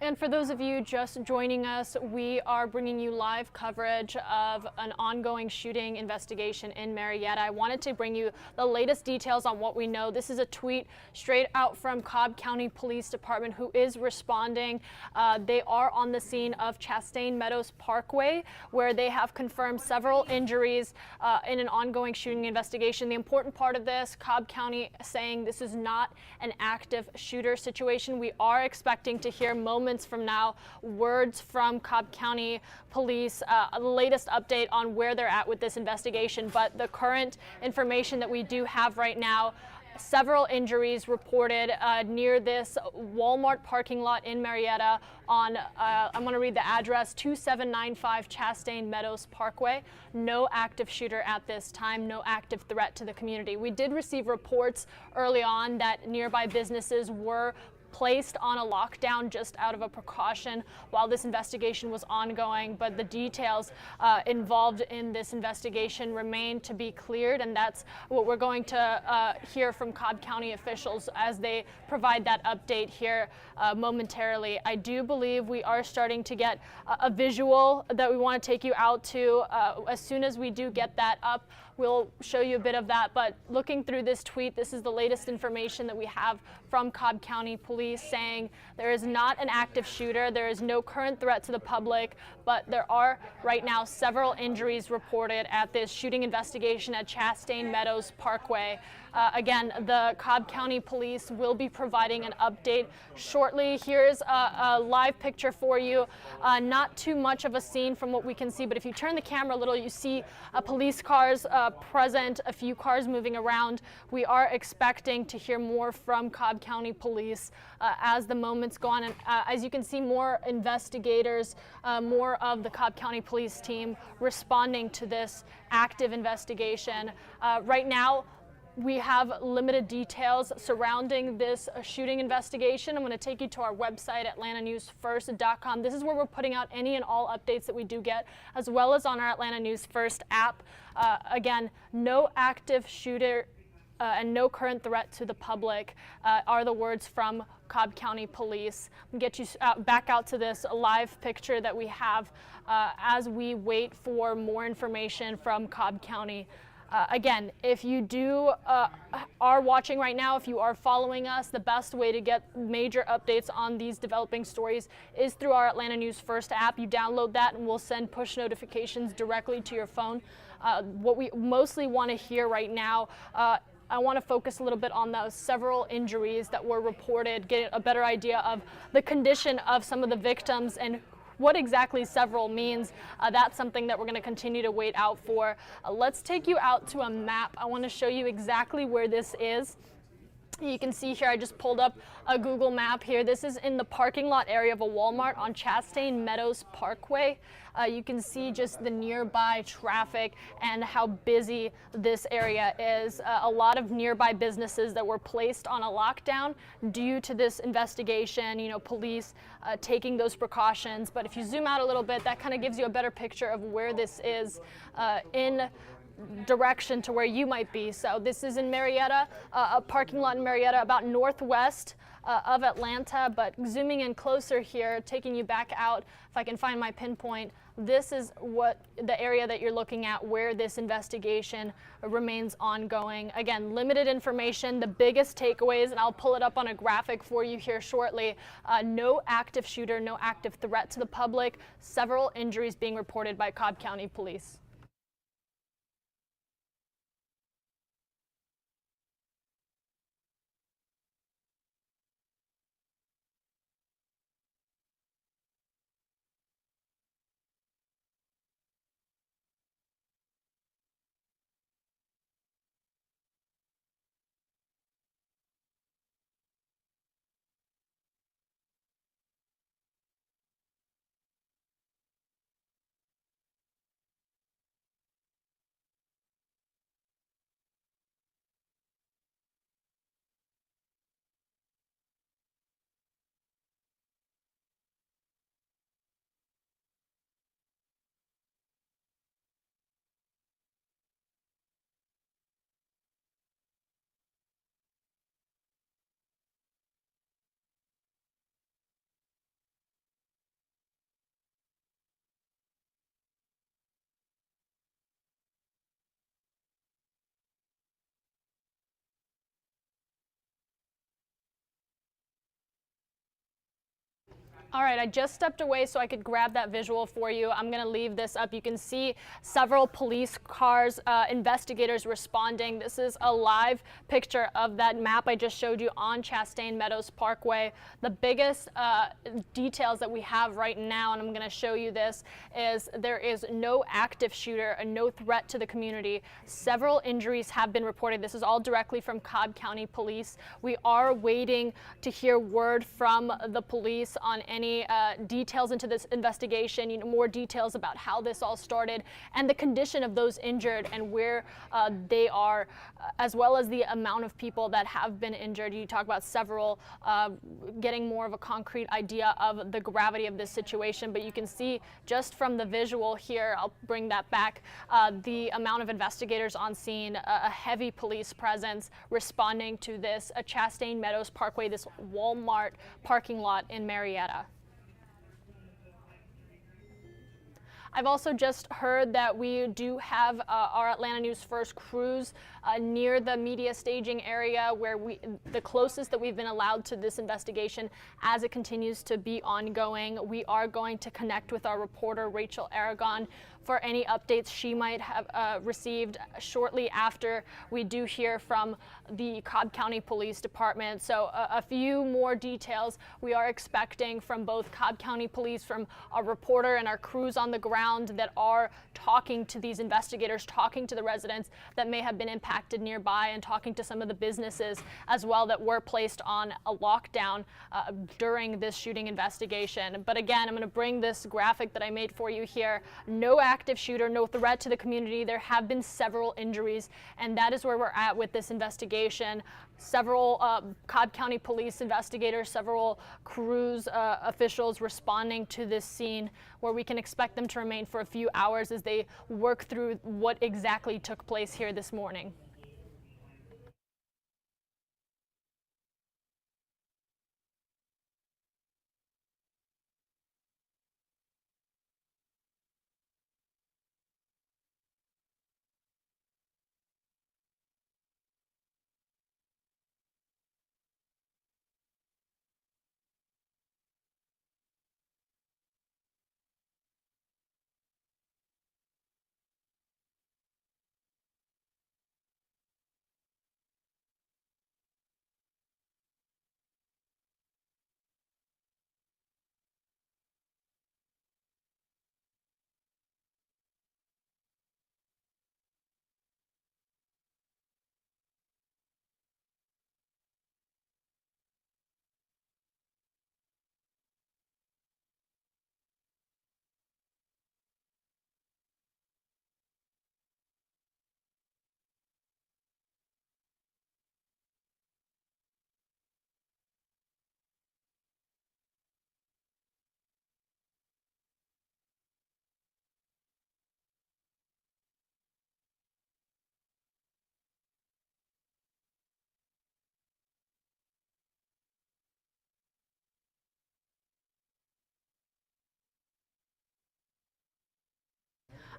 And for those of you just joining us, we are bringing you live coverage of an ongoing shooting investigation in Marietta. I wanted to bring you the latest details on what we know. This is a tweet straight out from Cobb County Police Department, who is responding. They are on the scene of Chastain Meadows Parkway, where they have confirmed several injuries in an ongoing shooting investigation. The important part of this, Cobb County saying this is not an active shooter situation. We are expecting to hear moments from now words from Cobb County Police, the latest update on where they're at with this investigation. But the current information that we do have right now, several injuries reported near this Walmart parking lot in Marietta on, I'm going to read the address, 2795 Chastain Meadows Parkway. No active shooter at this time, no active threat to the community. We did receive reports early on that nearby businesses were placed on a lockdown just out of a precaution while this investigation was ongoing, but the details involved in this investigation remain to be cleared, and that's what we're going to hear from Cobb County officials as they provide that update here momentarily. I do believe we are starting to get a visual that we want to take you out to. As soon as we do get that up, we'll show you a bit of that. But looking through this tweet, this is the latest information that we have from Cobb County Police saying there is not an active shooter, there is no current threat to the public, but there are right now several injuries reported at this shooting investigation at Chastain Meadows Parkway. Again, the Cobb County Police will be providing an update shortly. Here's a live picture for you. Not too much of a scene from what we can see, but if you turn the camera a little, you see police cars present, a few cars moving around. We are expecting to hear more from Cobb County Police as the moments go on. And as you can see, more investigators, more of the Cobb County Police team responding to this active investigation. Right now, we have limited details surrounding this shooting investigation. I'm going to take you to our website, atlantanewsfirst.com. This is where we're putting out any and all updates that we do get, as well as on our Atlanta News First app. Again, no active shooter and no current threat to the public are the words from Cobb County Police. I'll get you back out to this live picture that we have as we wait for more information from Cobb County. Again, if you are watching right now, if you are following us, the best way to get major updates on these developing stories is through our Atlanta News First app. You download that and we'll send push notifications directly to your phone. What we mostly want to hear right now, I want to focus a little bit on those several injuries that were reported, get a better idea of the condition of some of the victims and what exactly several means. That's something that we're going to continue to wait out for. Let's take you out to a map. I want to show you exactly where this is. You can see here, I just pulled up a Google map here. This is in the parking lot area of a Walmart on Chastain Meadows Parkway. You can see just the nearby traffic and how busy this area is. A lot of nearby businesses that were placed on a lockdown due to this investigation, you know, police taking those precautions. But if you zoom out a little bit, that kind of gives you a better picture of where this is in direction to where you might be. So this is in Marietta, a parking lot in Marietta about northwest of Atlanta, but zooming in closer here, taking you back out, if I can find my pinpoint, this is what the area that you're looking at where this investigation remains ongoing. Again, limited information, the biggest takeaways, and I'll pull it up on a graphic for you here shortly. No active shooter, no active threat to the public, several injuries being reported by Cobb County Police. All right, I just stepped away so I could grab that visual for you. I'm going to leave this up. You can see several police cars, investigators responding. This is a live picture of that map I just showed you on Chastain Meadows Parkway. The biggest details that we have right now, and I'm going to show you this, is there is no active shooter and no threat to the community. Several injuries have been reported. This is all directly from Cobb County Police. We are waiting to hear word from the police on any details into this investigation, more details about how this all started and the condition of those injured and where they are, as well as the amount of people that have been injured. You talk about several, getting more of a concrete idea of the gravity of this situation, but you can see just from the visual here, I'll bring that back, the amount of investigators on scene, a heavy police presence responding to this Chastain Meadows Parkway, this Walmart parking lot in Marietta. I've also just heard that we do have our Atlanta News First crews near the media staging area, where the closest that we've been allowed to this investigation as it continues to be ongoing. We are going to connect with our reporter, Rachel Aragon, for any updates she might have received shortly after we do hear from the Cobb County Police Department. So a few more details we are expecting from both Cobb County Police, from our reporter and our crews on the ground that are talking to these investigators, talking to the residents that may have been impacted nearby, and talking to some of the businesses as well that were placed on a lockdown during this shooting investigation. But again, I'm going to bring this graphic that I made for you here. No active shooter, no threat to the community. There have been several injuries, and that is where we're at with this investigation. Several Cobb County Police investigators, several crews officials responding to this scene, where we can expect them to remain for a few hours as they work through what exactly took place here this morning.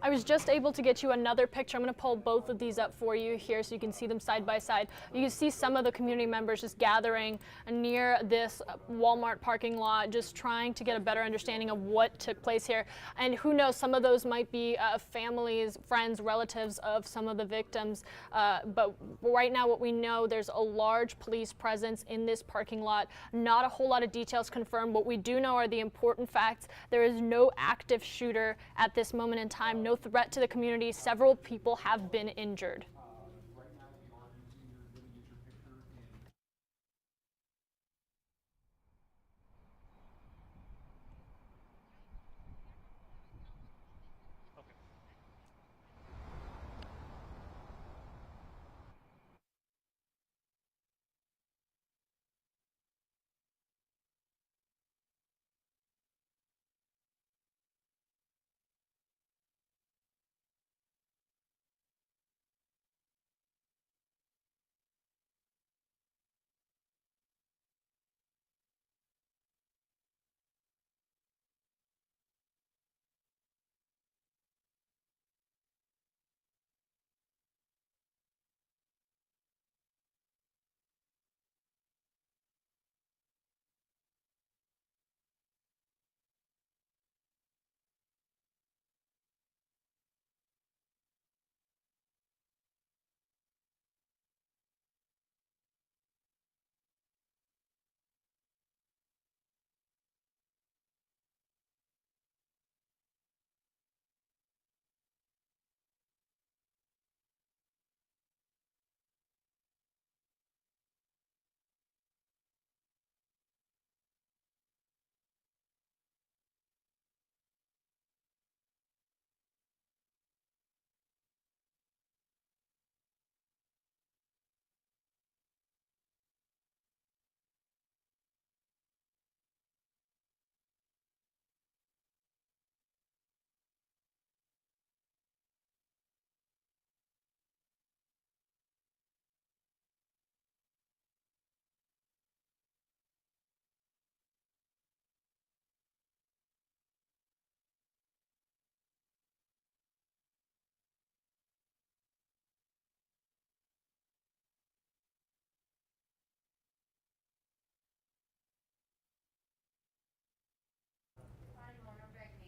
I was just able to get you another picture. I'm going to pull both of these up for you here so you can see them side by side. You can see some of the community members just gathering near this Walmart parking lot, just trying to get a better understanding of what took place here. And who knows, some of those might be families, friends, relatives of some of the victims. But right now what we know, there's a large police presence in this parking lot. Not a whole lot of details confirmed. What we do know are the important facts. There is no active shooter at this moment in time. No threat to the community. Several people have been injured.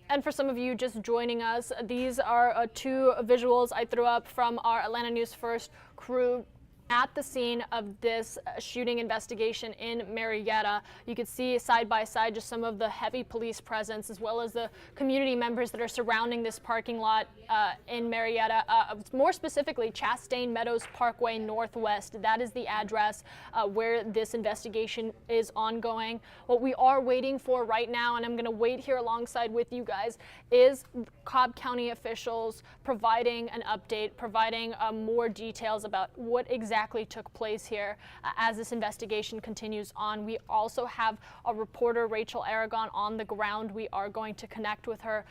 And for some of you just joining us, these are two visuals I threw up from our Atlanta News First crew at the scene of this shooting investigation in Marietta. You could see side by side just some of the heavy police presence, as well as the community members that are surrounding this parking lot in Marietta. More specifically, Chastain Meadows Parkway Northwest. That is the address where this investigation is ongoing. What we are waiting for right now, and I'm going to wait here alongside with you guys, is Cobb County officials providing an update, providing more details about what exactly took place here as this investigation continues on. We also have a reporter, Rachel Aragon, on the ground. We are going to connect with her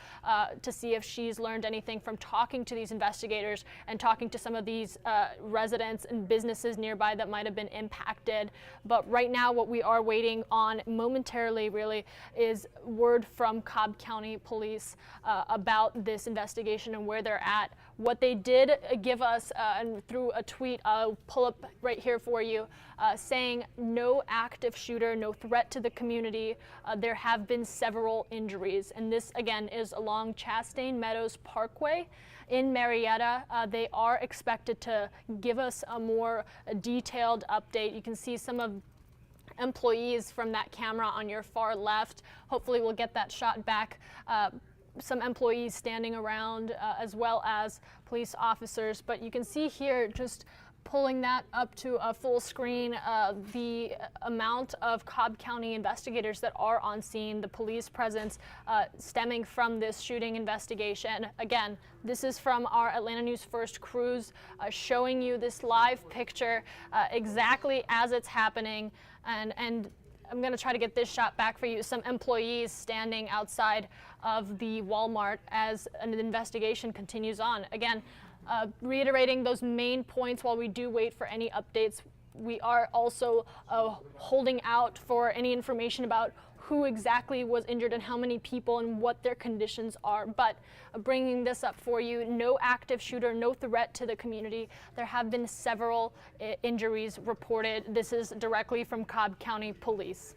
to see if she's learned anything from talking to these investigators and talking to some of these residents and businesses nearby that might have been impacted. But right now, what we are waiting on momentarily really is word from Cobb County Police about this investigation and where they're at. What they did give us, and through a tweet, I'll pull up right here for you, saying no active shooter, no threat to the community. There have been several injuries, and this again is along Chastain Meadows Parkway in Marietta. They are expected to give us a more detailed update. You can see some of employees from that camera on your far left. Hopefully we'll get that shot back. Some employees standing around as well as police officers, but you can see here, just pulling that up to a full screen, the amount of Cobb County investigators that are on scene, the police presence stemming from this shooting investigation. Again, this is from our Atlanta News First crews showing you this live picture exactly as it's happening, and I'm going to try to get this shot back for you. Some employees standing outside of the Walmart as an investigation continues on. Again, reiterating those main points while we do wait for any updates. We are also holding out for any information about who exactly was injured and how many people and what their conditions are. But bringing this up for you, no active shooter, no threat to the community. There have been several injuries reported. This is directly from Cobb County Police.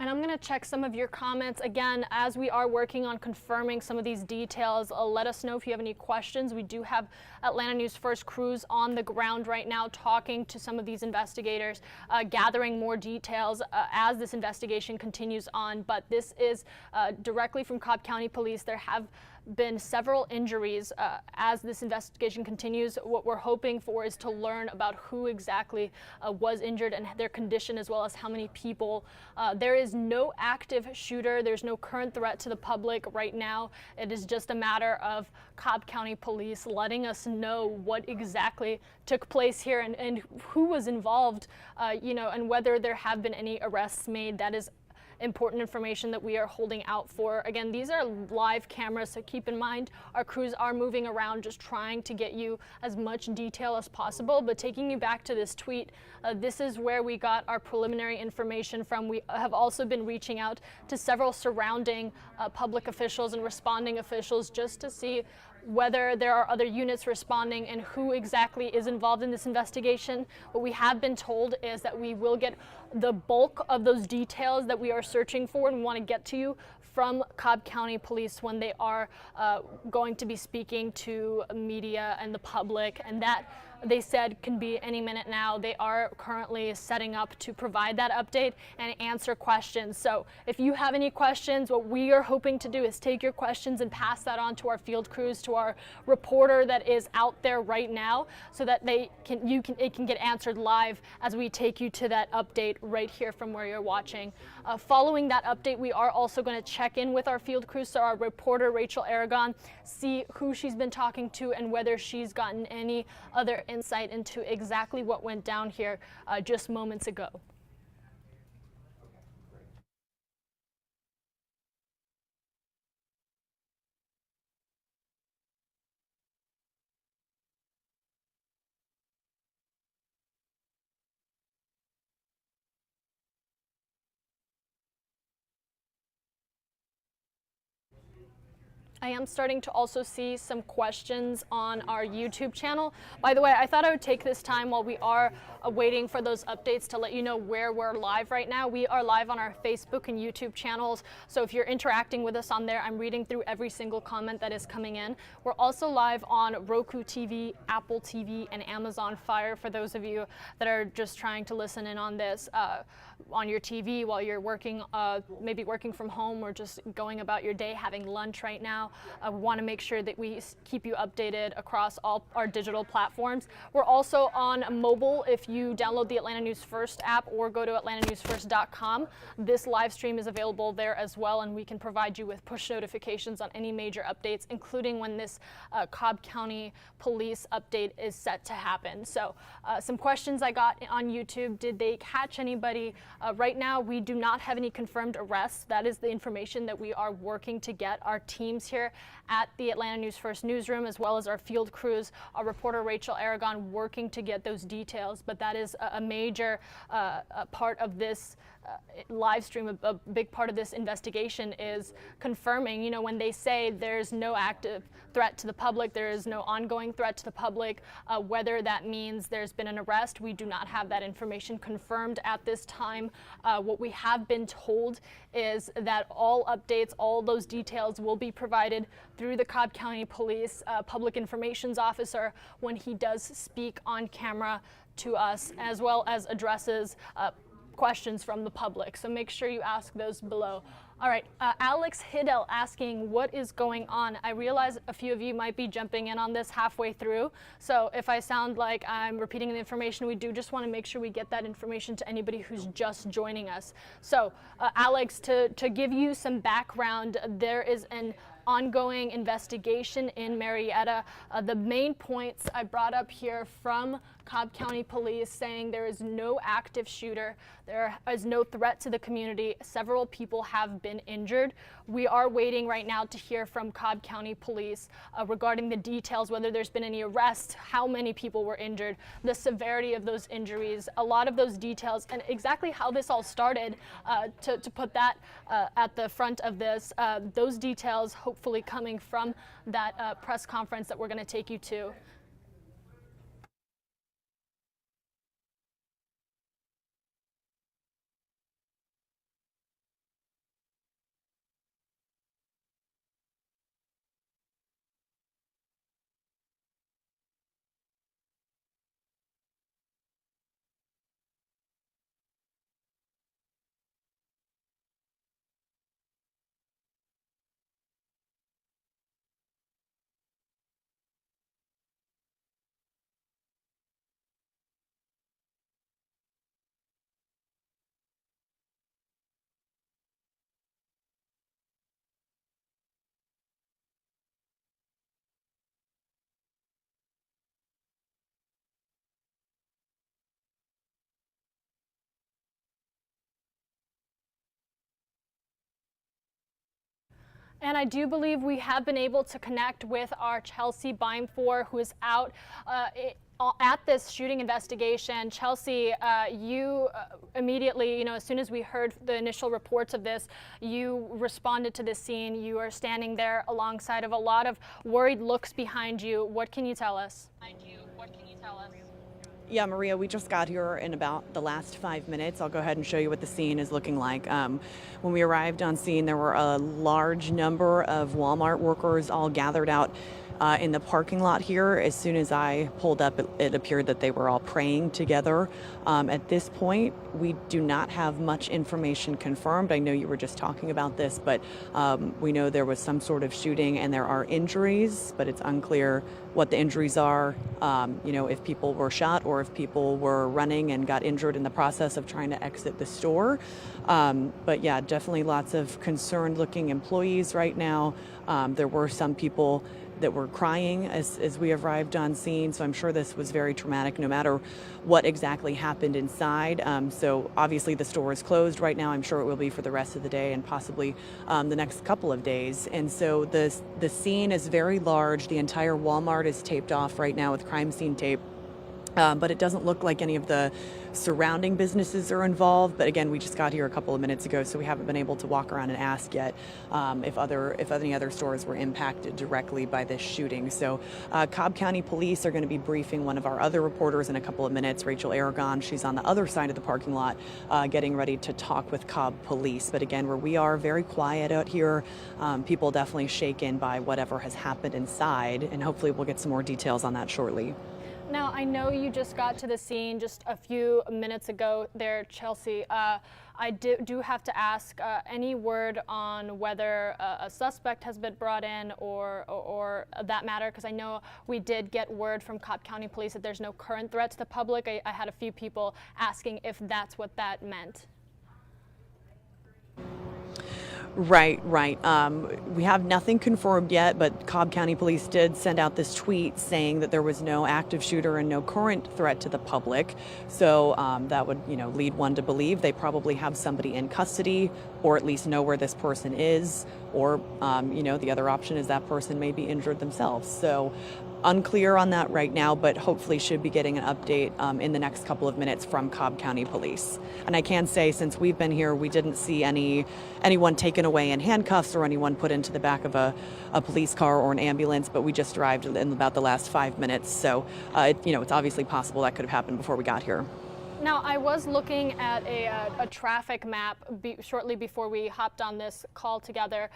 And I'm going to check some of your comments again as we are working on confirming some of these details. Let us know if you have any questions. We do have Atlanta News First crews on the ground right now talking to some of these investigators, gathering more details as this investigation continues on. But this is directly from Cobb County Police. There have been several injuries as this investigation continues. What we're hoping for is to learn about who exactly was injured and their condition, as well as how many people. There is no active shooter. There's no current threat to the public right now. It is just a matter of Cobb County Police letting us know what exactly took place here and who was involved, and whether there have been any arrests made. That is important information that we are holding out for. Again, these are live cameras, so keep in mind our crews are moving around just trying to get you as much detail as possible. But taking you back to this tweet, this is where we got our preliminary information from. We have also been reaching out to several surrounding public officials and responding officials just to see whether there are other units responding and who exactly is involved in this investigation. What we have been told is that we will get the bulk of those details that we are searching for and want to get to you from Cobb County Police when they are going to be speaking to media and the public, and that they said can be any minute now. They are currently setting up to provide that update and answer questions. So if you have any questions, what we are hoping to do is take your questions and pass that on to our field crews, to our reporter that is out there right now, so that it can get answered live as we take you to that update right here from where you're watching. Following that update, we are also going to check in with our field crews, so our reporter Rachel Aragon, see who she's been talking to and whether she's gotten any other insight into exactly what went down here just moments ago. I am starting to also see some questions on our YouTube channel. By the way, I thought I would take this time while we are waiting for those updates to let you know where we're live right now. We are live on our Facebook and YouTube channels, so if you're interacting with us on there, I'm reading through every single comment that is coming in. We're also live on Roku TV, Apple TV, and Amazon Fire for those of you that are just trying to listen in on this on your TV while you're working, maybe working from home or just going about your day, having lunch right now. We want to make sure that we keep you updated across all our digital platforms. We're also on mobile. If you download the Atlanta News First app or go to atlantanewsfirst.com, this live stream is available there as well, and we can provide you with push notifications on any major updates, including when this Cobb County Police update is set to happen. So some questions I got on YouTube: did they catch anybody? Right now, we do not have any confirmed arrests. That is the information that we are working to get. Our teams here at the Atlanta News First newsroom, as well as our field crews, our reporter Rachel Aragon, working to get those details. But that is a major part of this live stream. A big part of this investigation is confirming, you know, when they say there's no active threat to the public, there is no ongoing threat to the public, whether that means there's been an arrest. We do not have that information confirmed at this time. What we have been told is that all updates, all those details will be provided through the Cobb County Police Public Informations Officer when he does speak on camera to us, as well as addresses questions from the public. So make sure you ask those below. All right, Alex Hiddell asking what is going on. I realize a few of you might be jumping in on this halfway through, so if I sound like I'm repeating the information, we do just want to make sure we get that information to anybody who's just joining us. So Alex, to give you some background, there is an ongoing investigation in Marietta. The main points I brought up here from Cobb County Police saying there is no active shooter, there is no threat to the community. Several people have been injured. We are waiting right now to hear from Cobb County Police regarding the details, whether there's been any arrests, how many people were injured, the severity of those injuries, a lot of those details, and exactly how this all started, to put that at the front of this. Those details hopefully coming from that press conference that we're going to take you to. And I do believe we have been able to connect with our Chelsea Beimfor, who is out at this shooting investigation. Chelsea, you immediately, as soon as we heard the initial reports of this, you responded to this scene. You are standing there alongside of a lot of worried looks behind you. What can you tell us? Yeah, Maria, we just got here in about the last 5 minutes. I'll go ahead and show you what the scene is looking like. When we arrived on scene, there were a large number of Walmart workers all gathered out in the parking lot here. As soon as I pulled up, it appeared that they were all praying together. At this point, we do not have much information confirmed. I know you were just talking about this, but we know there was some sort of shooting and there are injuries, but it's unclear what the injuries are, if people were shot or if people were running and got injured in the process of trying to exit the store. But yeah, definitely lots of concerned looking employees right now. There were some people that were crying as we arrived on scene. So I'm sure this was very traumatic no matter what exactly happened inside. So obviously the store is closed right now. I'm sure it will be for the rest of the day and possibly the next couple of days. And so the scene is very large. The entire Walmart is taped off right now with crime scene tape. But it doesn't look like any of the surrounding businesses are involved. But again, we just got here a couple of minutes ago, so we haven't been able to walk around and ask yet if any other stores were impacted directly by this shooting. So Cobb County Police are going to be briefing one of our other reporters in a couple of minutes, Rachel Aragon. She's on the other side of the parking lot getting ready to talk with Cobb Police. But again, where we are, very quiet out here. People definitely shaken by whatever has happened inside, and hopefully we'll get some more details on that shortly. Now, I know you just got to the scene just a few minutes ago there, Chelsea. I do have to ask, any word on whether a suspect has been brought in or that matter? Because I know we did get word from Cobb County Police that there's no current threat to the public. I had a few people asking if that's what that meant. Right. We have nothing confirmed yet, but Cobb County Police did send out this tweet saying that there was no active shooter and no current threat to the public. So that would, lead one to believe they probably have somebody in custody, or at least know where this person is, or the other option is that person may be injured themselves. So unclear on that right now, but hopefully should be getting an update in the next couple of minutes from Cobb County Police. And I can say, since we've been here, we didn't see anyone taken away in handcuffs or anyone put into the back of a police car or an ambulance, but we just arrived in about the last 5 minutes. So, it's obviously possible that could have happened before we got here. Now, I was looking at a traffic map shortly before we hopped on this call together.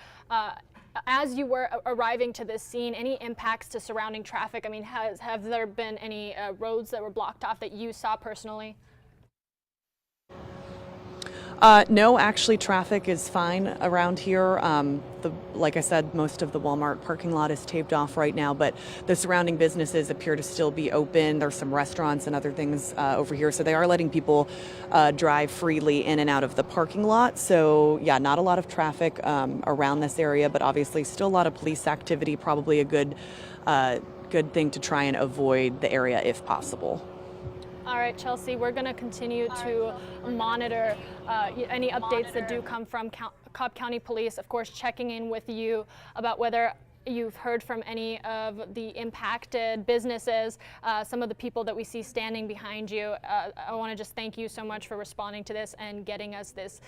As you were arriving to this scene, any impacts to surrounding traffic? I mean, have there been any roads that were blocked off that you saw personally? No, actually, traffic is fine around here. Like I said, most of the Walmart parking lot is taped off right now, but the surrounding businesses appear to still be open. There's some restaurants and other things over here, so they are letting people drive freely in and out of the parking lot. So, yeah, not a lot of traffic around this area, but obviously still a lot of police activity. Probably a good thing to try and avoid the area if possible. All right, Chelsea, we're going to continue to monitor any updates that do come from Cobb County Police. Of course, checking in with you about whether you've heard from any of the impacted businesses, some of the people that we see standing behind you. I want to just thank you so much for responding to this and getting us this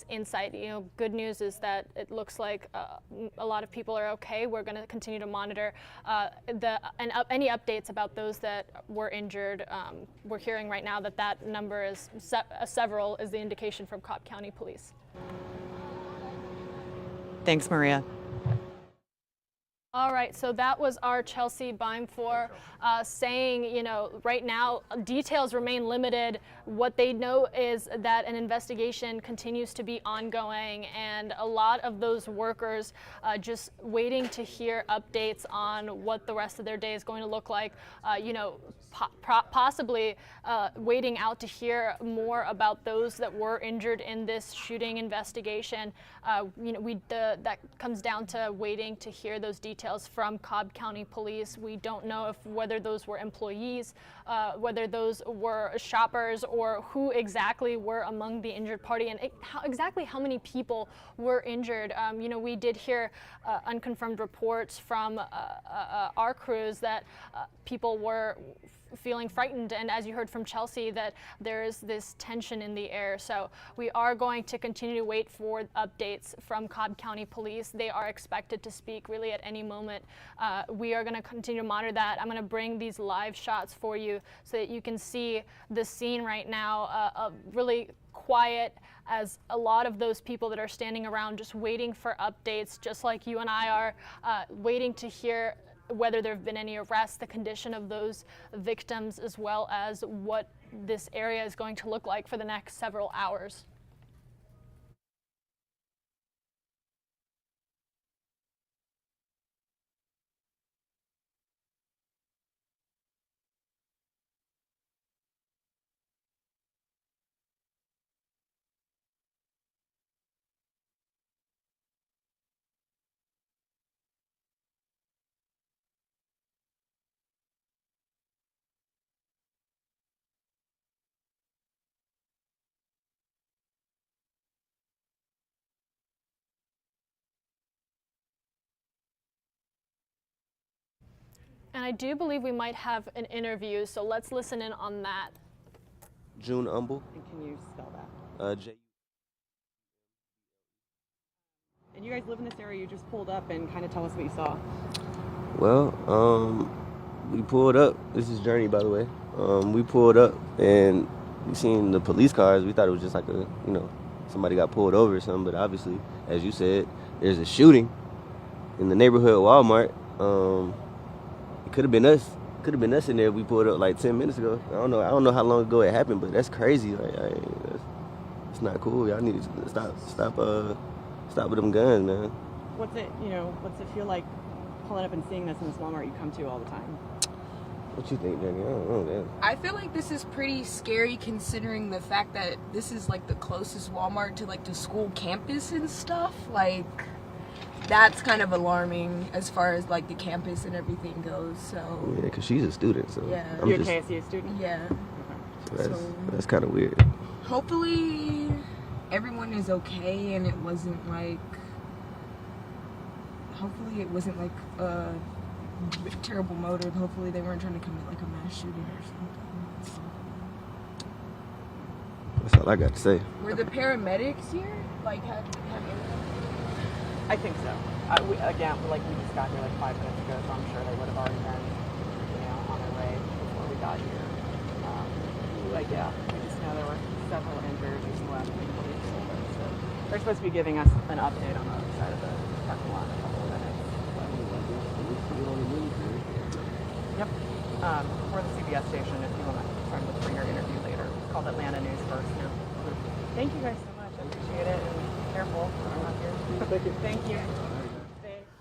insight. Good news is that it looks like a lot of people are okay. We're going to continue to monitor any updates about those that were injured. We're hearing right now that number is several is the indication from Cobb County Police. Thanks, Maria. All right, so that was our Chelsea Beimfohr saying, right now details remain limited. What they know is that an investigation continues to be ongoing, and a lot of those workers just waiting to hear updates on what the rest of their day is going to look like. Possibly waiting out to hear more about those that were injured in this shooting investigation. That comes down to waiting to hear those details from Cobb County Police. We don't know whether those were employees, whether those were shoppers, or who exactly were among the injured party, and exactly how many people were injured. We did hear unconfirmed reports from our crews that people were feeling frightened, and as you heard from Chelsea, that there is this tension in the air. So we are going to continue to wait for updates from Cobb County Police. They are expected to speak really at any moment. We are going to continue to monitor that. I'm going to bring these live shots for you so that you can see the scene right now, really quiet, as a lot of those people that are standing around just waiting for updates, just like you and I are, waiting to hear whether there have been any arrests, the condition of those victims, as well as what this area is going to look like for the next several hours. And I do believe we might have an interview, so let's listen in on that. June Umble. And can you spell that? J. And you guys live in this area. You just pulled up and kind of tell us what you saw. Well, we pulled up. This is Journey, by the way. We pulled up and we seen the police cars. We thought it was just like somebody got pulled over or something. But obviously, as you said, there's a shooting in the neighborhood Walmart. It could have been us. Could have been us in there. We pulled up like 10 minutes ago. I don't know how long ago it happened, but that's crazy. Like, it's not cool. Y'all need to stop with them guns, man. What's it feel like pulling up and seeing this in this Walmart you come to all the time? What you think, Danny? I don't know, man. I feel like this is pretty scary considering the fact that this is like the closest Walmart to like the school campus and stuff. Like, that's kind of alarming as far as like the campus and everything goes. So Yeah, because she's a student, so yeah. You're a KSU student? Yeah. Okay. So that's kind of weird. Hopefully everyone is okay and it wasn't like a terrible motive. Hopefully they weren't trying to commit like a mass shooting or something. So. That's all I got to say. Were the paramedics here? Like, have I think so. We just got here like 5 minutes ago, so I'm sure they would have already been, on their way before we got here. But yeah, we just know there were several injured just last week. So they're supposed to be giving us an update on the other side of the parking lot in a couple of minutes. Yep. We're the CBS station if you want to try to look for your interview later. It's called Atlanta News First now. Thank you guys so much. I appreciate it. And be careful. I'm not here. Thank you. Thank you.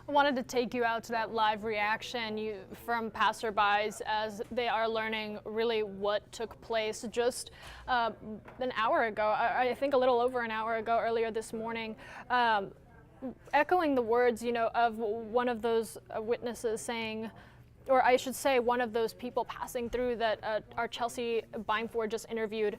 I wanted to take you out to that live reaction from passerbys as they are learning really what took place just an hour ago. I think a little over an hour ago, earlier this morning. Echoing the words, of one of those witnesses saying, or I should say one of those people passing through that our Chelsea Bimeford just interviewed,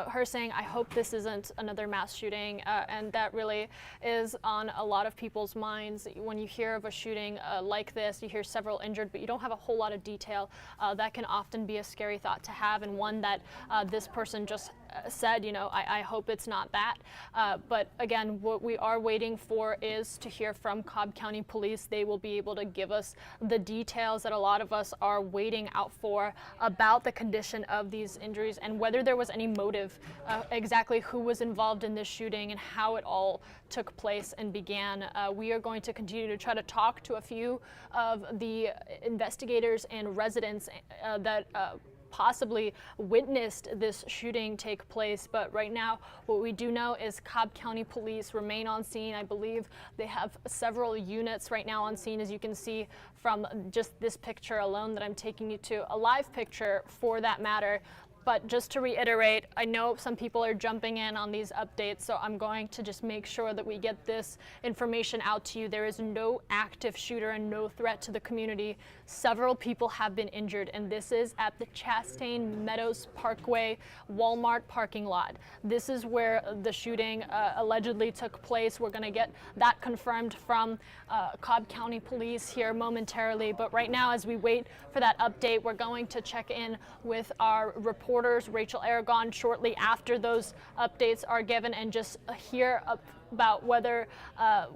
her saying, I hope this isn't another mass shooting. And that really is on a lot of people's minds. When you hear of a shooting like this, you hear several injured, but you don't have a whole lot of detail. That can often be a scary thought to have, and one that this person just said, I hope it's not that. But again, what we are waiting for is to hear from Cobb County Police. They will be able to give us the details that a lot of us are waiting out for about the condition of these injuries and whether there was any motive, exactly who was involved in this shooting and how it all took place and began. We are going to continue to try to talk to a few of the investigators and residents that possibly witnessed this shooting take place, but right now what we do know is Cobb County Police remain on scene. I believe they have several units right now on scene, as you can see from just this picture alone that I'm taking you to, a live picture for that matter. But just to reiterate, I know some people are jumping in on these updates, so I'm going to just make sure that we get this information out to you. There is no active shooter and no threat to the community. Several people have been injured, and this is at the Chastain Meadows Parkway Walmart parking lot. This is where the shooting allegedly took place. We're going to get that confirmed from Cobb County Police here momentarily, but right now as we wait for that update, we're going to check in with our reporters, Rachel Aragon, shortly after those updates are given and just hear about whether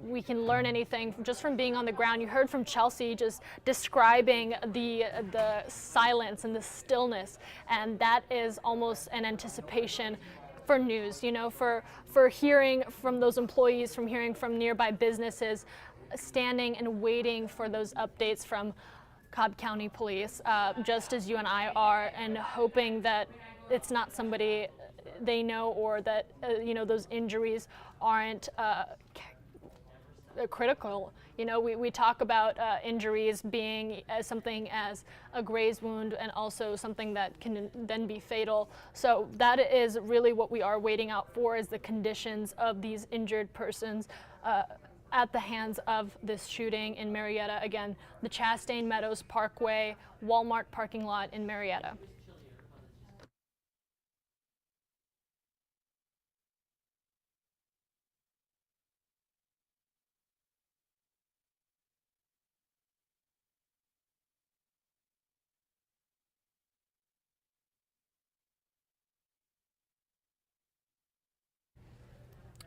we can learn anything just from being on the ground. You heard from Chelsea just describing the silence and the stillness, and that is almost an anticipation for news, for hearing from those employees, from hearing from nearby businesses, standing and waiting for those updates from Cobb County Police, just as you and I are, and hoping that it's not somebody they know, or that those injuries aren't critical. We talk about injuries being as something as a graze wound and also something that can then be fatal. So that is really what we are waiting out for, is the conditions of these injured persons at the hands of this shooting in Marietta. Again, the Chastain Meadows Parkway Walmart parking lot in Marietta.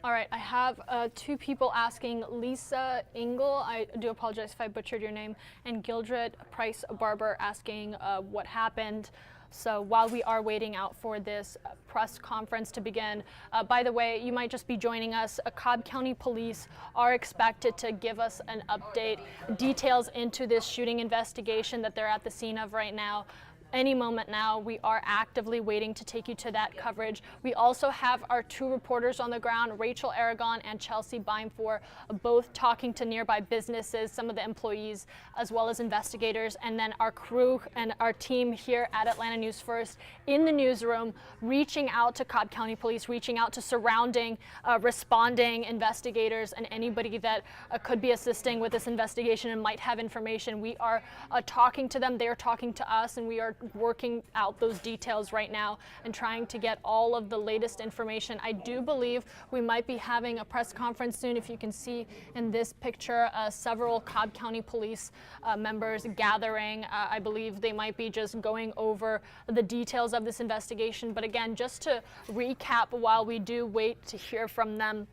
All right, I have two people asking, Lisa Engel, I do apologize if I butchered your name, and Gildred Price Barber asking what happened. So while we are waiting out for this press conference to begin, by the way, you might just be joining us. Cobb County Police are expected to give us an update, details into this shooting investigation that they're at the scene of right now. Any moment now. We are actively waiting to take you to that coverage. We also have our two reporters on the ground, Rachel Aragon and Chelsea Bimefor, both talking to nearby businesses, some of the employees, as well as investigators, and then our crew and our team here at Atlanta News First in the newsroom, reaching out to Cobb County Police, reaching out to surrounding, responding investigators and anybody that could be assisting with this investigation and might have information. We are talking to them, they're talking to us, and we are working out those details right now and trying to get all of the latest information. I do believe we might be having a press conference soon. If you can see in this picture, several Cobb County Police members gathering. I believe they might be just going over the details of this investigation. But again, just to recap while we do wait to hear from them,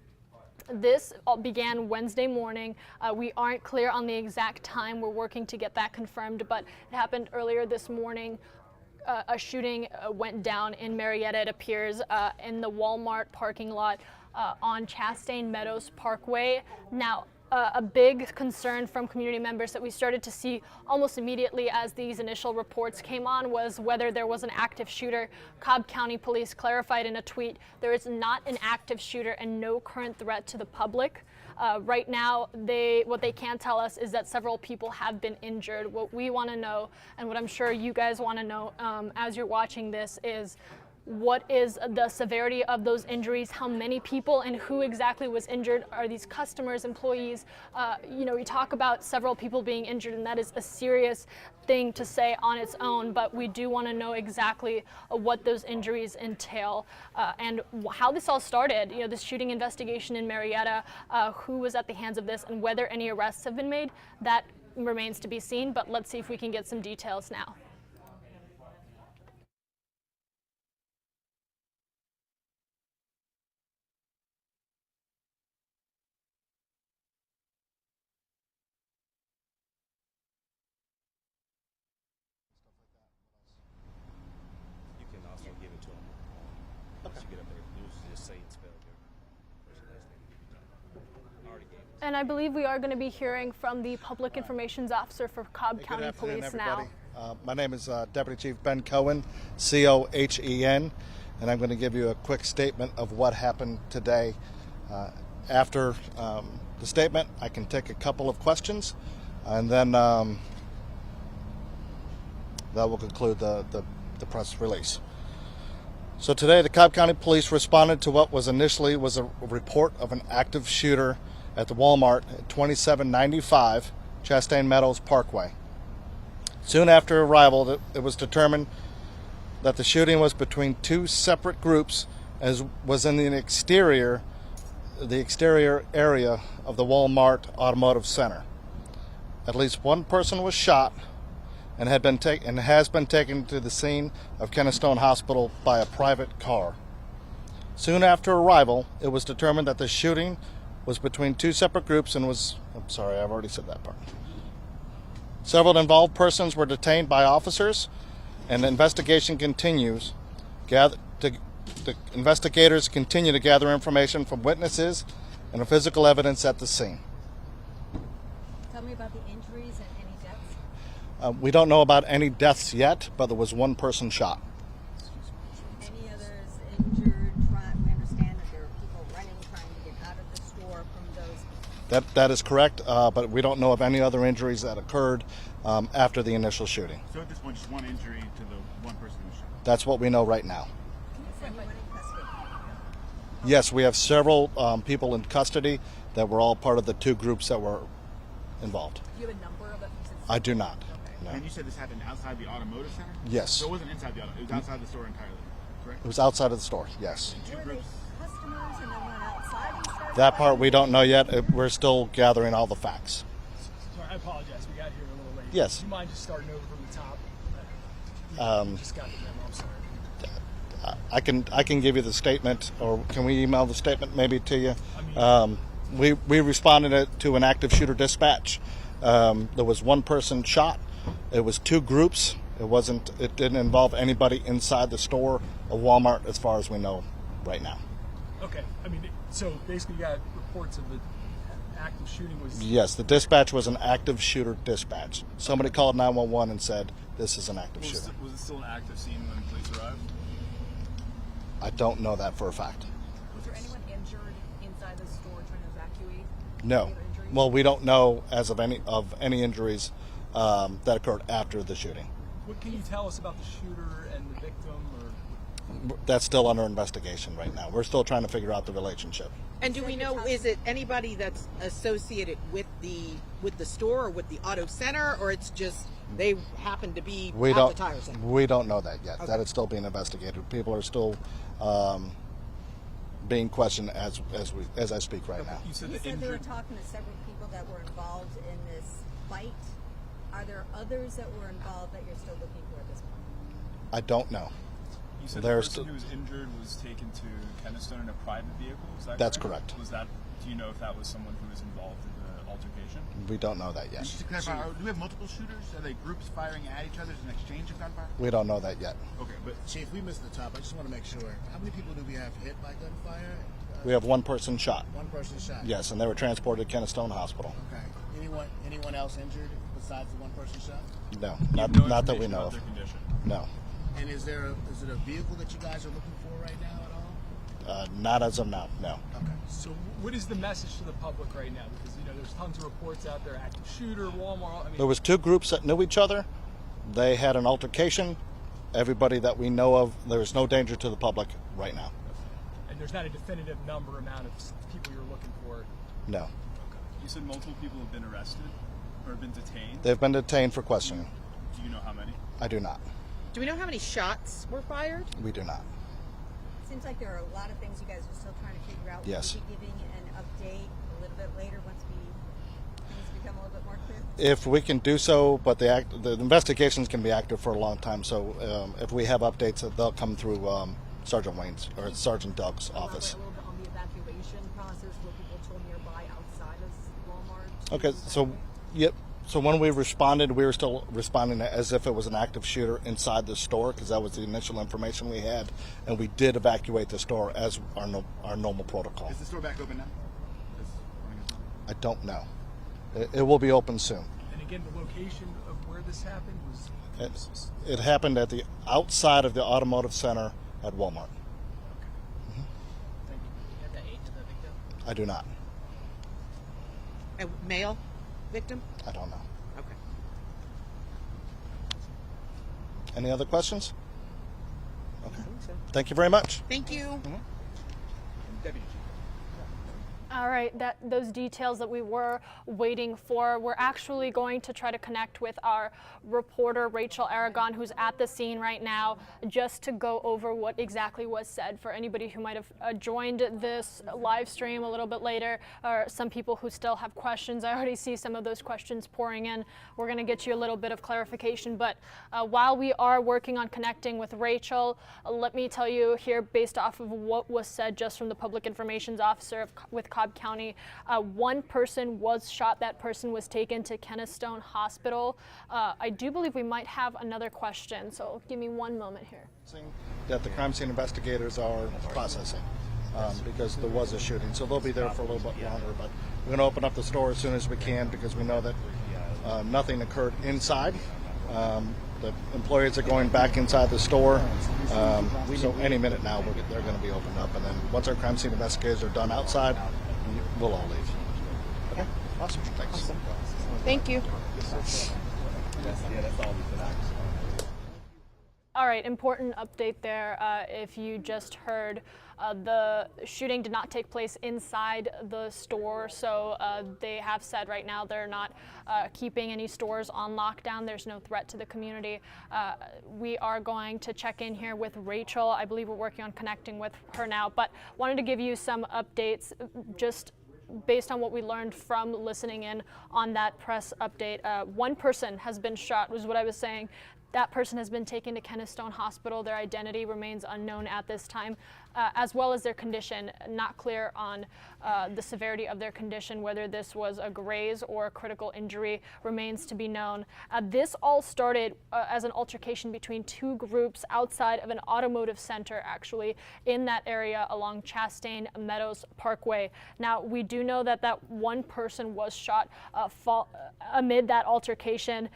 this began Wednesday morning. We aren't clear on the exact time. We're working to get that confirmed, but it happened earlier this morning. A shooting went down in Marietta, it appears, in the Walmart parking lot on Chastain Meadows Parkway. Now, a big concern from community members that we started to see almost immediately as these initial reports came on was whether there was an active shooter. Cobb County Police clarified in a tweet, there is not an active shooter and no current threat to the public. Right now, what they can tell us is that several people have been injured. What we want to know, and what I'm sure you guys want to know as you're watching this, is what is the severity of those injuries, how many people and who exactly was injured. Are these customers, employees? We talk about several people being injured, and that is a serious thing to say on its own, but we do want to know exactly what those injuries entail and how this all started. This shooting investigation in Marietta, who was at the hands of this, and whether any arrests have been made, that remains to be seen, but let's see if we can get some details now. Give it to them. Once you get up there, just say it's failure. Already gave it. And I believe we are going to be hearing from the Public Information Officer for Cobb County Police now. My name is Deputy Chief Ben Cohen, C-O-H-E-N, and I'm going to give you a quick statement of what happened today. After the statement, I can take a couple of questions, and then that will conclude the press release. So today, the Cobb County Police responded to what was initially a report of an active shooter at the Walmart at 2795 Chastain Meadows Parkway. Soon after arrival, it was determined that the shooting was between two separate groups, as was in the exterior area of the Walmart Automotive Center. At least one person was shot and has been taken to the scene of Kennestone Hospital by a private car. Soon after arrival, it was determined that the shooting was between two separate groups and was, I'm sorry, I've already said that part. Several involved persons were detained by officers, and the investigation continues. The investigators continue to gather information from witnesses and the physical evidence at the scene. Tell me about the injuries and any deaths. We don't know about any deaths yet, but there was one person shot. Any others injured? We understand that there are people running, trying to get out of the store from those. That is correct, but we don't know of any other injuries that occurred after the initial shooting. So at this point, just one injury to the one person who was shot? That's what we know right now. Is anyone in custody? Yes, we have several people in custody that were all part of the two groups that were involved. Do you have a number of them? I do not. No. And you said this happened outside the automotive center? Yes. So it wasn't inside the auto, it was outside the store entirely, correct? It was outside of the store, yes. Two Were they groups. customers and then went outside and started That part we fighting? don't know yet. We're still gathering all the facts. Sorry, I apologize. We got here a little late. Yes. Do you mind just starting over from the top? Um, Just got the memo. I'm sorry. I can give you the statement, or can we email the statement maybe to you? We responded to an active shooter dispatch. There was one person shot. It was two groups. It didn't involve anybody inside the store of Walmart, as far as we know right now. Okay. I mean, so basically, you got reports of the active shooting was. Yes, the dispatch was an active shooter dispatch. Somebody called 911 and said this is an active shooter. Was it still an active scene when police arrived? I don't know that for a fact. Was there anyone injured inside the store trying to evacuate? No. Well, we don't know as of any injuries that occurred after the shooting. What can you tell us about the shooter and the victim? Or That's still under investigation right now. We're still trying to figure out the relationship. And do we know, is it anybody that's associated with the store or with the auto center, or it's just they happen to be at the tire center? We don't know that yet. Okay. That is still being investigated. People are still being questioned as I speak right now. you said You the said they were injured. talking to several people that were involved in this fight. Are there others that were involved that you're still looking for at this point? I don't know. You said There's the person who was injured was taken to Kennestone in a private vehicle. Is that That's correct? correct. Was that? Do you know if that was someone who was involved in the altercation? We don't know that yet. Just to clarify, do we have multiple shooters? Are they groups firing at each other in exchange of gunfire? We don't know that yet. Okay, but Chief, we missed the top. I just want to make sure. How many people do we have hit by gunfire? We have one person shot. One person shot. Yes, and they were transported to Kennestone Hospital. Okay. Anyone else injured besides the one person shot? No, You have not that we information know about of. their condition. No, And is it a vehicle that you guys are looking for right now at all? not as of now. No. Okay. So, what is the message to the public right now? Because there's tons of reports out there. Active shooter, Walmart. I mean, There was two groups that knew each other. They had an altercation. Everybody that we know of, there is no danger to the public right now. and there's not a definitive amount of people you're looking for. No. You said multiple people have been arrested or been detained. They've been detained for questioning. Do you know how many? I do not. Do we know how many shots were fired? We do not. Seems like there are a lot of things you guys are still trying to figure out. Yes. Will you be giving an update a little bit later once things become a little bit more clear? If we can do so, but the investigations can be active for a long time. So if we have updates, they'll come through Sergeant Wayne's or Sergeant Doug's office. Elaborate a little bit on the evacuation process, what people told nearby outside of Walmart. Okay, so yep. So when we responded, we were still responding as if it was an active shooter inside the store, because that was the initial information we had, and we did evacuate the store as our normal protocol. Is the store back open now? I don't know. It will be open soon. And again, the location of where this happened was. It happened at the outside of the automotive center at Walmart. Thank you. Have the age of the victim? I do not. A male victim? I don't know. Okay. Any other questions? Okay. I think so. Thank you very much. Thank you. Deputy Chief. All right, those details that we were waiting for. We're actually going to try to connect with our reporter, Rachel Aragon, who's at the scene right now, just to go over what exactly was said for anybody who might have joined this live stream a little bit later, or some people who still have questions. I already see some of those questions pouring in. We're going to get you a little bit of clarification, but while we are working on connecting with Rachel, let me tell you here, based off of what was said just from the Public Information Officer with Cobb County, one person was shot. That person was taken to Kennestone Hospital. I do believe we might have another question, so give me one moment here. That the crime scene investigators are processing because there was a shooting, so they'll be there for a little bit longer. But we're going to open up the store as soon as we can because we know that nothing occurred inside. The employees are going back inside the store, so any minute now they're going to be opened up. And then once our crime scene investigators are done outside, we'll all leave. Okay, awesome. Thanks. Thank you. All right, important update there. If you just heard, the shooting did not take place inside the store, so they have said right now they're not keeping any stores on lockdown. There's no threat to the community. We are going to check in here with Rachel. I believe we're working on connecting with her now, but wanted to give you some updates just based on what we learned from listening in on that press update. One person has been shot, was what I was saying. That person has been taken to Kennestone Hospital. Their identity remains unknown at this time, as well as their condition. Not clear on the severity of their condition, whether this was a graze or a critical injury remains to be known. This all started as an altercation between two groups outside of an automotive center, actually, in that area along Chastain Meadows Parkway. Now, we do know that that one person was shot amid that altercation.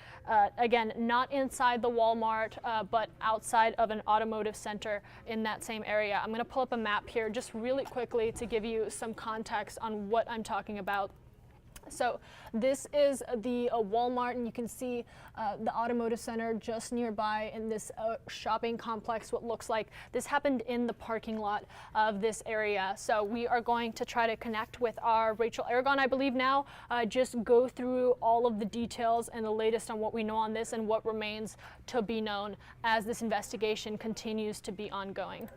Again, not inside the Walmart, but outside of an automotive center in that same area. I'm going to pull up a map here just really quickly to give you some context on what I'm talking about. So this is the Walmart, and you can see the automotive center just nearby in this shopping complex. What looks like this happened in the parking lot of this area. So we are going to try to connect with our Rachel Aragon, I believe now, just go through all of the details and the latest on what we know on this and what remains to be known as this investigation continues to be ongoing.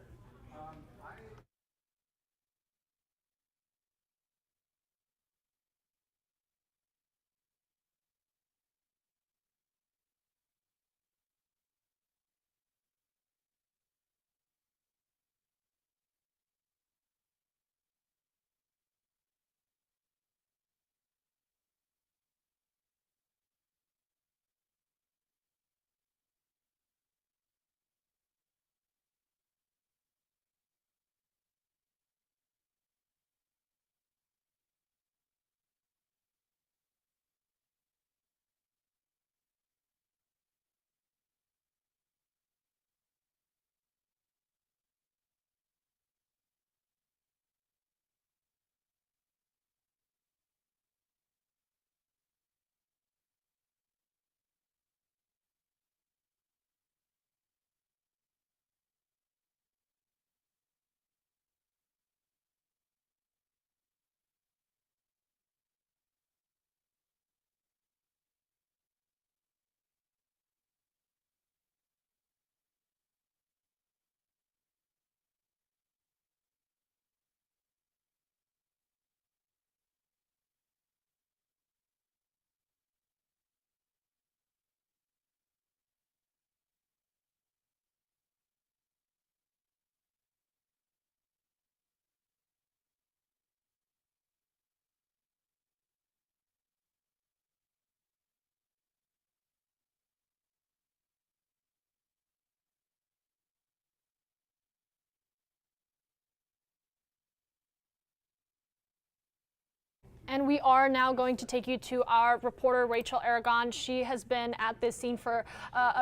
And we are now going to take you to our reporter, Rachel Aragon. She has been at this scene for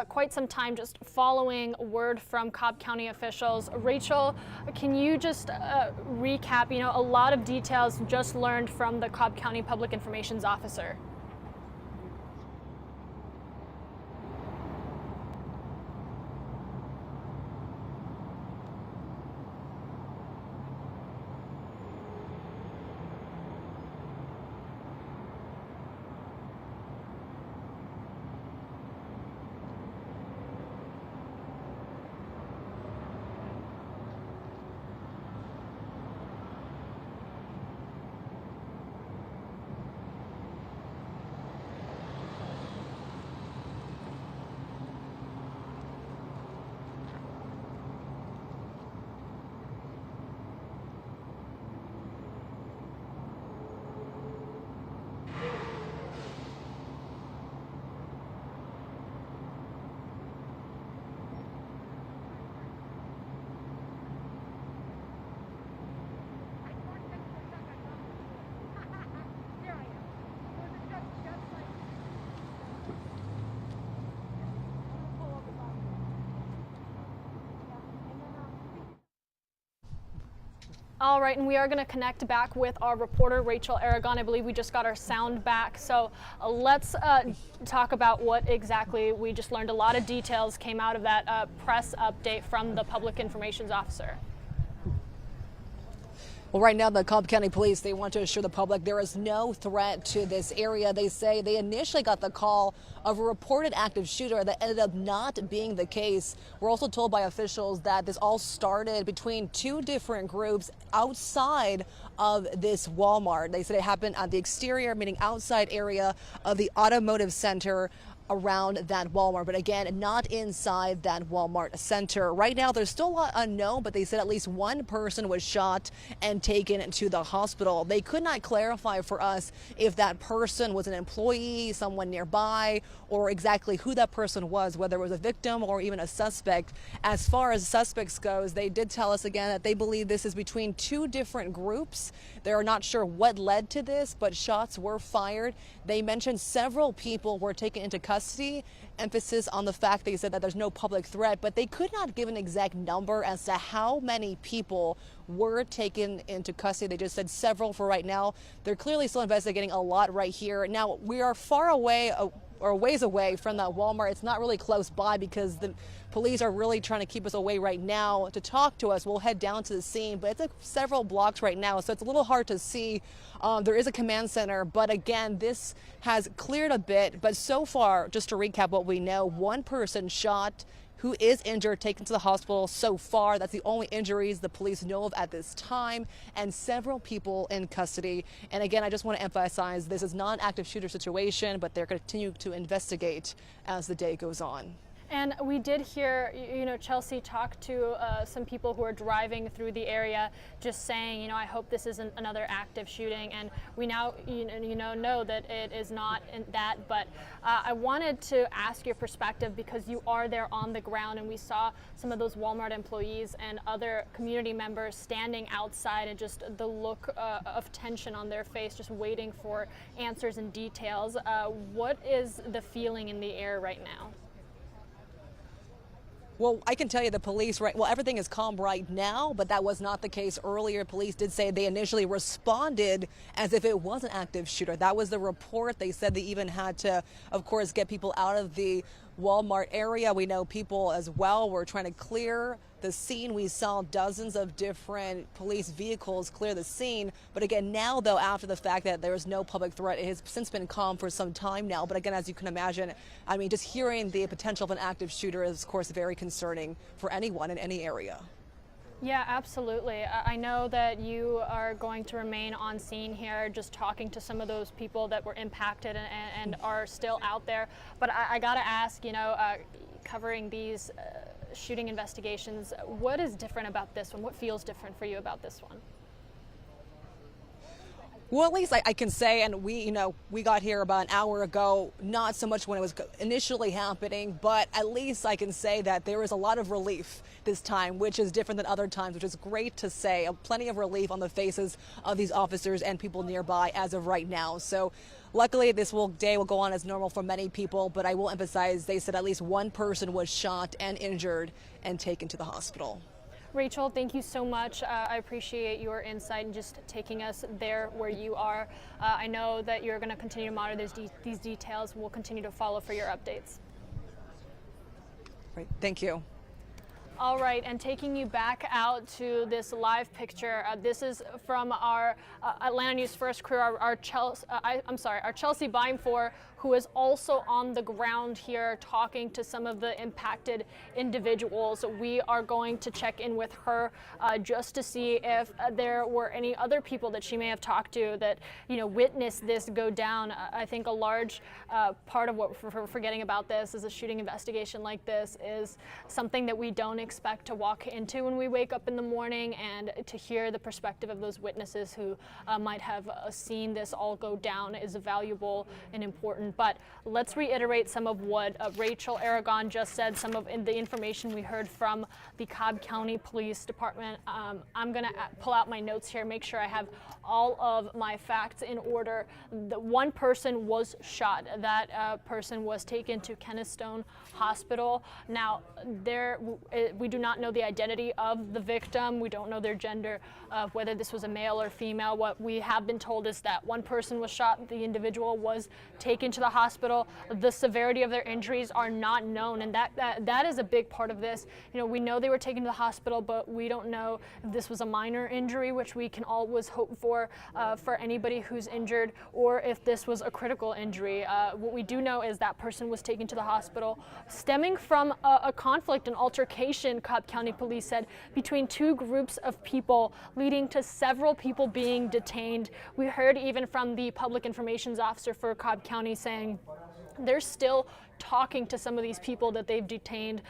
quite some time, just following word from Cobb County officials. Rachel, can you just recap, a lot of details just learned from the Cobb County Public Information Officer? All right, and we are going to connect back with our reporter, Rachel Aragon. I believe we just got our sound back. So let's talk about what exactly we just learned. A lot of details came out of that press update from the Public Information Officer. Well, right now, the Cobb County Police, they want to assure the public there is no threat to this area. They say they initially got the call of a reported active shooter that ended up not being the case. We're also told by officials that this all started between two different groups outside of this Walmart. They said it happened at the exterior, meaning outside area of the automotive center. around that Walmart, but again, not inside that Walmart center. Right now, there's still a lot unknown, but they said at least one person was shot and taken to the hospital. They could not clarify for us if that person was an employee, someone nearby, or exactly who that person was, whether it was a victim or even a suspect. As far as suspects goes, they did tell us again that they believe this is between two different groups. They're not sure what led to this, but shots were fired. They mentioned several people were taken into custody. Emphasis on the fact they said that there's no public threat, but they could not give an exact number as to how many people were taken into custody. They just said several for right now. They're clearly still investigating a lot right here. Now, we are far away or ways away from that Walmart. It's not really close by because the police are really trying to keep us away right now to talk to us. We'll head down to the scene, but it's several blocks right now, so it's a little hard to see. There is a command center, but again, this has cleared a bit. But so far, just to recap what we know, one person shot who is injured, taken to the hospital so far. That's the only injuries the police know of at this time, and several people in custody. And again, I just want to emphasize this is not an active shooter situation, but they're going to continue to investigate as the day goes on. And we did hear, Chelsea talk to some people who are driving through the area, just saying, I hope this isn't another active shooting. And we now, know that it is not that. But I wanted to ask your perspective because you are there on the ground, and we saw some of those Walmart employees and other community members standing outside, and just the look of tension on their face, just waiting for answers and details. What is the feeling in the air right now? Well, I can tell you the police, everything is calm right now, but that was not the case earlier. Police did say they initially responded as if it was an active shooter. That was the report. They said they even had to, of course, get people out of the Walmart area. We know people as well were trying to clear the scene. We saw dozens of different police vehicles clear the scene. But again, now, though, after the fact that there is no public threat, it has since been calm for some time now. But again, as you can imagine, just hearing the potential of an active shooter is, of course, very concerning for anyone in any area. Yeah, absolutely. I know that you are going to remain on scene here, just talking to some of those people that were impacted and are still out there. But I got to ask, covering these shooting investigations, what is different about this one? What feels different for you about this one? Well, at least I can say, and we got here about an hour ago, not so much when it was initially happening, but at least I can say that there is a lot of relief this time, which is different than other times, which is great to say. Plenty of relief on the faces of these officers and people nearby as of right now. So luckily, this day will go on as normal for many people, but I will emphasize they said at least one person was shot and injured and taken to the hospital. Rachel, thank you so much. I appreciate your insight and just taking us there where you are. I know that you're going to continue to monitor these details. We'll continue to follow for your updates. Great. Thank you. All right, and taking you back out to this live picture, this is from our Atlanta News First crew, our Chelsea Bimefor, who is also on the ground here talking to some of the impacted individuals. We are going to check in with her just to see if there were any other people that she may have talked to that, witnessed this go down. I think a large part of what we're forgetting about this is a shooting investigation like this is something that we don't expect to walk into when we wake up in the morning, and to hear the perspective of those witnesses who might have seen this all go down is valuable and important. But let's reiterate some of what Rachel Aragon just said, some of the information we heard from the Cobb County Police Department. I'm going to pull out my notes here, make sure I have all of my facts in order. The one person was shot. That person was taken to Keystone Hospital. Now, we do not know the identity of the victim. We don't know their gender, whether this was a male or female. What we have been told is that one person was shot. The individual was taken to the hospital. The severity of their injuries are not known, and that is a big part of this. We know they were taken to the hospital, but we don't know if this was a minor injury, which we can always hope for anybody who's injured, or if this was a critical injury. What we do know is that person was taken to the hospital stemming from a conflict, an altercation, Cobb County Police said, between two groups of people, leading to several people being detained. We heard even from the public information officer for Cobb County saying there's still talking to some of these people that they've detained,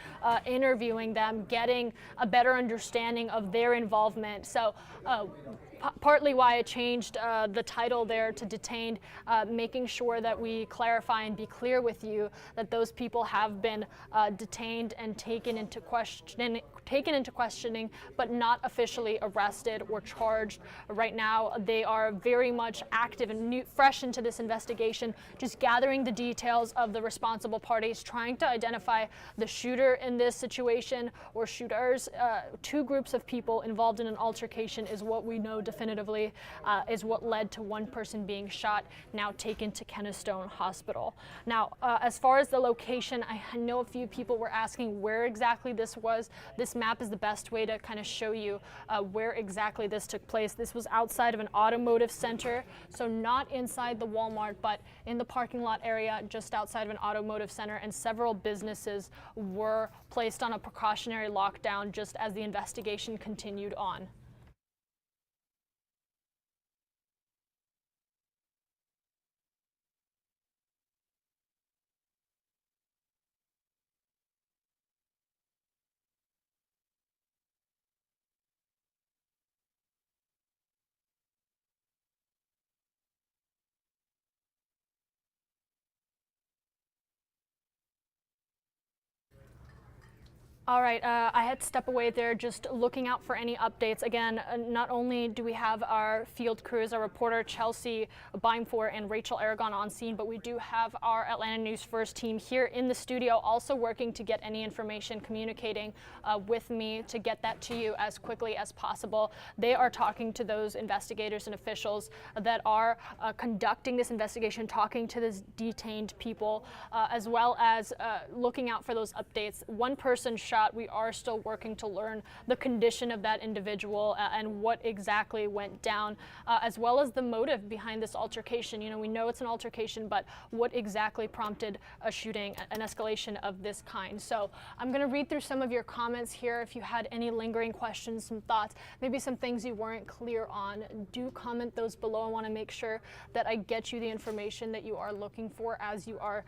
interviewing them, getting a better understanding of their involvement. So partly why I changed the title there to detained, making sure that we clarify and be clear with you that those people have been detained and taken into questioning, but not officially arrested or charged. Right now, they are very much active and fresh into this investigation, just gathering the details of the responsible parties, trying to identify the shooter in this situation or shooters. Two groups of people involved in an altercation is what we know definitively is what led to one person being shot, now taken to Kennestone Hospital. Now, as far as the location, I know a few people were asking where exactly this was. This map is the best way to kind of show you where exactly this took place. This was outside of an automotive center, so not inside the Walmart, but in the parking lot area just outside of an automotive center, and several businesses were placed on a precautionary lockdown just as the investigation continued on. All right, I had to step away there just looking out for any updates. Again, not only do we have our field crews, our reporter Chelsea Beimfor and Rachel Aragon on scene, but we do have our Atlanta News First team here in the studio also working to get any information, communicating with me to get that to you as quickly as possible. They are talking to those investigators and officials that are conducting this investigation, talking to these detained people, as well as looking out for those updates. One person shot. We are still working to learn the condition of that individual and what exactly went down, as well as the motive behind this altercation. You know, we know it's an altercation, but what exactly prompted a shooting, an escalation of this kind? So I'm going to read through some of your comments here. If you had any lingering questions, some thoughts, maybe some things you weren't clear on, do comment those below. I want to make sure that I get you the information that you are looking for as you are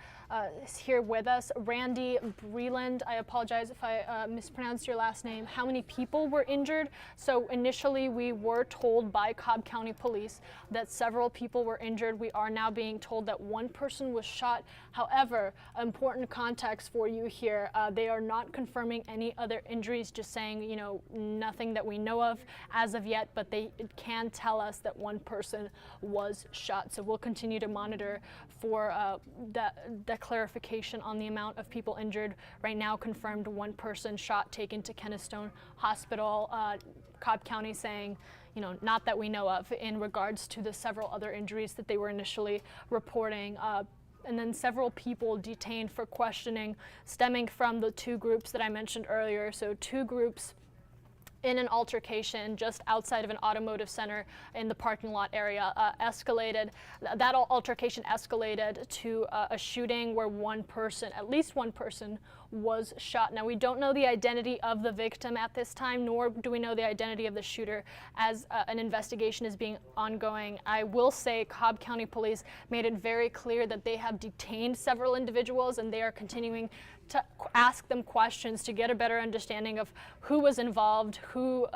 here with us. Randy Breland, I apologize if I mispronounced your last name. How many people were injured? So initially we were told by Cobb County Police that several people were injured. We are now being told that one person was shot. However, important context for you here, they are not confirming any other injuries, just saying, you know, nothing that we know of as of yet, but they can tell us that one person was shot. So we'll continue to monitor for that clarification on the amount of people injured. Right now confirmed one person shot, taken to Kennestone Hospital. Cobb County saying, you know, not that we know of in regards to the several other injuries that they were initially reporting. And then several people detained for questioning stemming from the two groups that I mentioned earlier. So two groups in an altercation just outside of an automotive center in the parking lot area escalated. That altercation escalated to a shooting where one person, at least one person, was shot. Now, we don't know the identity of the victim at this time, nor do we know the identity of the shooter as an investigation is being ongoing. I will say Cobb County Police made it very clear that they have detained several individuals and they are continuing to ask them questions to get a better understanding of who was involved, who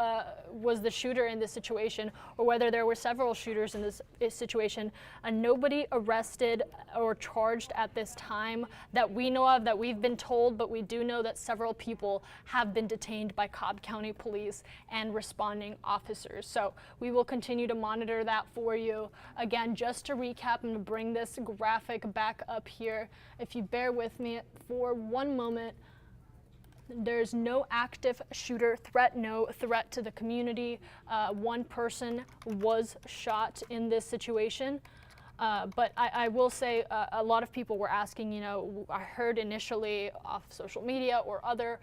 was the shooter in this situation, or whether there were several shooters in this situation. Nobody arrested or charged at this time that we know of, that we've been told, but we do know that several people have been detained by Cobb County Police and responding officers. So we will continue to monitor that for you. Again, just to recap and bring this graphic back up here, if you bear with me for one moment. There's no active shooter threat, no threat to the community. One person was shot in this situation. But I will say a lot of people were asking, you know, I heard initially off social media or other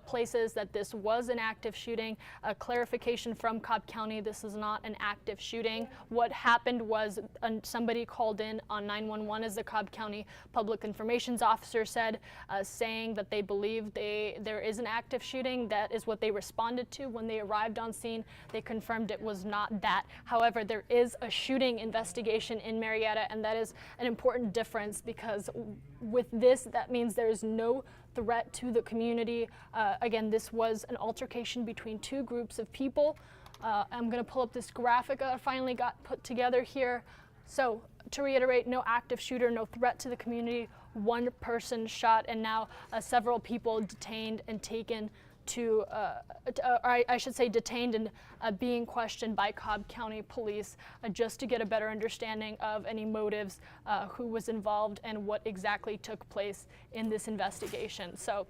places that this was an active shooting. A clarification from Cobb County, this is not an active shooting. What happened was somebody called in on 911, as the Cobb County Public Information Officer said, saying that they believe there is an active shooting. That is what they responded to when they arrived on scene. They confirmed it was not that. However, there is a shooting investigation in Marietta Marietta, and that is an important difference because with this, that means there is no threat to the community. Again, this was an altercation between two groups of people. I'm going to pull up this graphic I finally got put together here. So to reiterate, no active shooter, no threat to the community, one person shot, and now several people detained and taken to, or I should say detained and being questioned by Cobb County Police just to get a better understanding of any motives, who was involved, and what exactly took place in this investigation. So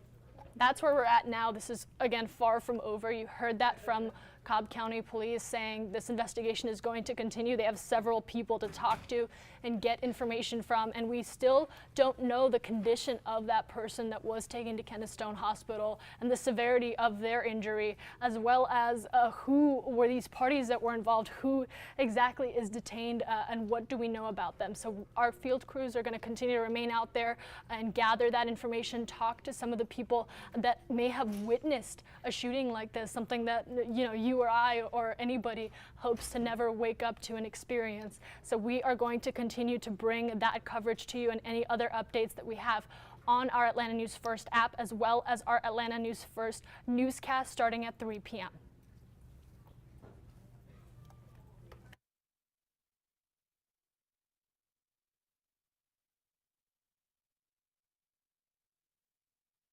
that's where we're at now. This is, again, far from over. You heard that from Cobb County Police saying this investigation is going to continue. They have several people to talk to and get information from, and we still don't know the condition of that person that was taken to Kennestone Hospital and the severity of their injury, as well as who were these parties that were involved, who exactly is detained, and what do we know about them. So our field crews are going to continue to remain out there and gather that information, talk to some of the people that may have witnessed a shooting like this, something that you or I or anybody hopes to never wake up to and experience. So we are going to continue to bring that coverage to you and any other updates that we have on our Atlanta News First app, as well as our Atlanta News First newscast starting at 3 p.m.